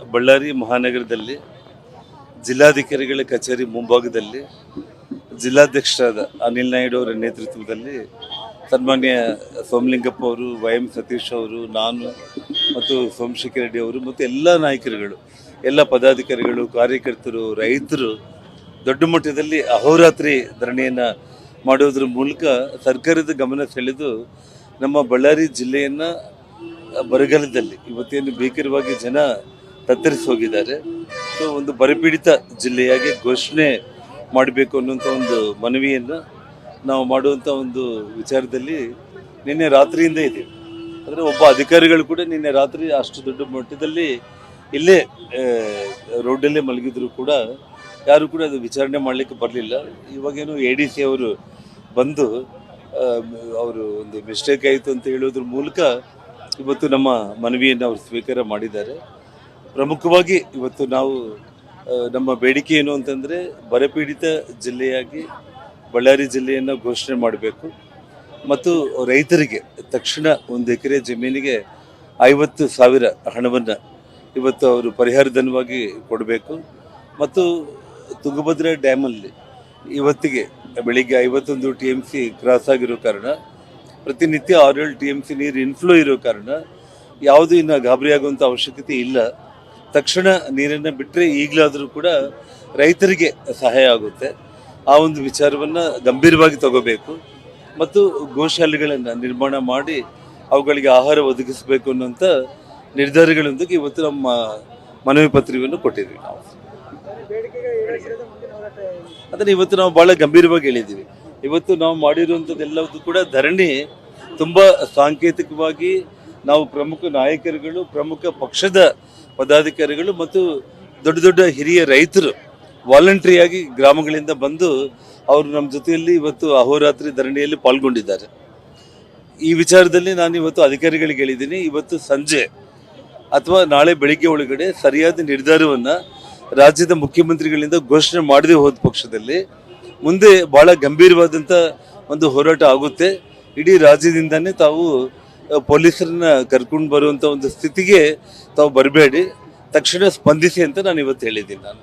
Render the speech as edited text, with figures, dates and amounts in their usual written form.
ಬಳ್ಳಾರಿ ಮಹಾನಗರದಲ್ಲಿ ಜಿಲ್ಲಾಧಿಕಾರಿಗಳ ಕಚೇರಿ ಮುಂಭಾಗದಲ್ಲಿ ಜಿಲ್ಲಾಧ್ಯಕ್ಷರಾದ ಅನಿಲ್ ನಾಯ್ಡು ಅವರ ನೇತೃತ್ವದಲ್ಲಿ ಸನ್ಮಾನ್ಯ ಸೋಮಲಿಂಗಪ್ಪ ಅವರು, ವೈ.ಎಂ. ಸತೀಶ್ ಅವರು, ನಾನು ಮತ್ತು ಸೋಮಶೇಖರ್ ರೆಡ್ಡಿ ಅವರು ಮತ್ತು ಎಲ್ಲ ನಾಯಕರುಗಳು, ಎಲ್ಲ ಪದಾಧಿಕಾರಿಗಳು, ಕಾರ್ಯಕರ್ತರು, ರೈತರು ದೊಡ್ಡ ಮಟ್ಟದಲ್ಲಿ ಅಹೋರಾತ್ರಿ ಧರಣಿಯನ್ನು ಮಾಡೋದ್ರ ಮೂಲಕ ಸರ್ಕಾರದ ಗಮನ ಸೆಳೆದು ನಮ್ಮ ಬಳ್ಳಾರಿ ಜಿಲ್ಲೆಯನ್ನು ಬರಗಾಲದಲ್ಲಿ ಇವತ್ತೇನು ಭೀಕರವಾಗಿ ಜನ ತತ್ತರಿಸಿ ಹೋಗಿದ್ದಾರೆ. ಸೊ ಒಂದು ಬರಪೀಡಿತ ಜಿಲ್ಲೆಯಾಗಿ ಘೋಷಣೆ ಮಾಡಬೇಕು ಅನ್ನುವಂಥ ಒಂದು ಮನವಿಯನ್ನು ನಾವು ಮಾಡುವಂಥ ಒಂದು ವಿಚಾರದಲ್ಲಿ ನಿನ್ನೆ ರಾತ್ರಿಯಿಂದ ಇದ್ದೀವಿ. ಅಂದರೆ ಒಬ್ಬ ಅಧಿಕಾರಿಗಳು ಕೂಡ ನಿನ್ನೆ ರಾತ್ರಿ ಅಷ್ಟು ದೊಡ್ಡ ಮಟ್ಟದಲ್ಲಿ ಇಲ್ಲೇ ರೋಡಲ್ಲೇ ಮಲಗಿದ್ರು ಕೂಡ ಯಾರು ಕೂಡ ಅದು ವಿಚಾರಣೆ ಮಾಡಲಿಕ್ಕೆ ಬರಲಿಲ್ಲ. ಇವಾಗೇನು ADC ಅವರು ಬಂದು ಅವರು ಒಂದು ಮಿಸ್ಟೇಕ್ ಆಯಿತು ಅಂತ ಹೇಳೋದ್ರ ಮೂಲಕ ಇವತ್ತು ನಮ್ಮ ಮನವಿಯನ್ನು ಅವರು ಸ್ವೀಕಾರ ಮಾಡಿದ್ದಾರೆ. ಪ್ರಮುಖವಾಗಿ ಇವತ್ತು ನಾವು ನಮ್ಮ ಬೇಡಿಕೆ ಏನು ಅಂತಂದರೆ ಬರಪೀಡಿತ ಜಿಲ್ಲೆಯಾಗಿ ಬಳ್ಳಾರಿ ಜಿಲ್ಲೆಯನ್ನು ಘೋಷಣೆ ಮಾಡಬೇಕು ಮತ್ತು ರೈತರಿಗೆ ತಕ್ಷಣ 1 ಎಕರೆ ಜಮೀನಿಗೆ 50,000 ಹಣವನ್ನು ಇವತ್ತು ಅವರು ಪರಿಹಾರ ಧನವಾಗಿ ಕೊಡಬೇಕು ಮತ್ತು ತುಂಗಭದ್ರಾ ಡ್ಯಾಮಲ್ಲಿ ಇವತ್ತಿಗೆ ಬೆಳಿಗ್ಗೆ 51 TMC ಕ್ರಾಸ್ ಆಗಿರೋ ಕಾರಣ ಪ್ರತಿನಿತ್ಯ 6-7 TMC ನೀರು ಇನ್ಫ್ಲೋ ಇರೋ ಕಾರಣ ಯಾವುದು ಇನ್ನು ಗಾಬರಿ ಆಗುವಂಥ ಅವಶ್ಯಕತೆ ಇಲ್ಲ. ತಕ್ಷಣ ನೀರನ್ನು ಬಿಟ್ಟರೆ ಈಗಲಾದರೂ ಕೂಡ ರೈತರಿಗೆ ಸಹಾಯ ಆಗುತ್ತೆ. ಆ ಒಂದು ವಿಚಾರವನ್ನು ಗಂಭೀರವಾಗಿ ತಗೋಬೇಕು ಮತ್ತು ಗೋಶಾಲೆಗಳನ್ನು ನಿರ್ಮಾಣ ಮಾಡಿ ಅವುಗಳಿಗೆ ಆಹಾರ ಒದಗಿಸಬೇಕು ಅನ್ನೋಂಥ ನಿರ್ಧಾರಗಳೊಂದಿಗೆ ಇವತ್ತು ನಮ್ಮ ಮನವಿ ಪತ್ರವನ್ನು ಕೊಟ್ಟಿದ್ವಿ. ನಾವು ಅದನ್ನು ಇವತ್ತು ನಾವು ಭಾಳ ಗಂಭೀರವಾಗಿ ಹೇಳಿದ್ದೀವಿ. ಇವತ್ತು ನಾವು ಮಾಡಿರುವಂಥದ್ದೆಲ್ಲವೂ ಕೂಡ ಧರಣಿ ತುಂಬ ಸಾಂಕೇತಿಕವಾಗಿ ನಾವು ಪ್ರಮುಖ ನಾಯಕರುಗಳು, ಪ್ರಮುಖ ಪಕ್ಷದ ಪದಾಧಿಕಾರಿಗಳು ಮತ್ತು ದೊಡ್ಡ ದೊಡ್ಡ ಹಿರಿಯ ರೈತರು ವಾಲಂಟ್ರಿಯಾಗಿ ಗ್ರಾಮಗಳಿಂದ ಬಂದು ಅವರು ನಮ್ಮ ಜೊತೆಯಲ್ಲಿ ಇವತ್ತು ಅಹೋರಾತ್ರಿ ಧರಣಿಯಲ್ಲಿ ಪಾಲ್ಗೊಂಡಿದ್ದಾರೆ. ಈ ವಿಚಾರದಲ್ಲಿ ನಾನು ಇವತ್ತು ಅಧಿಕಾರಿಗಳಿಗೆ ಹೇಳಿದ್ದೀನಿ, ಇವತ್ತು ಸಂಜೆ ಅಥವಾ ನಾಳೆ ಬೆಳಿಗ್ಗೆ ಒಳಗಡೆ ಸರಿಯಾದ ನಿರ್ಧಾರವನ್ನು ರಾಜ್ಯದ ಮುಖ್ಯಮಂತ್ರಿಗಳಿಂದ ಘೋಷಣೆ ಮಾಡದೆ ಹೋದ ಪಕ್ಷದಲ್ಲಿ ಮುಂದೆ ಭಾಳ ಗಂಭೀರವಾದಂಥ ಒಂದು ಹೋರಾಟ ಆಗುತ್ತೆ. ಇಡೀ ರಾಜ್ಯದಿಂದನೇ ತಾವು ಪೊಲೀಸರನ್ನ ಕರ್ಕೊಂಡು ಬರುವಂಥ ಒಂದು ಸ್ಥಿತಿಗೆ ತಾವು ಬರಬೇಡಿ, ತಕ್ಷಣ ಸ್ಪಂದಿಸಿ ಅಂತ ನಾನು ಇವತ್ತು ಹೇಳಿದ್ದೀನಿ. ನಾನು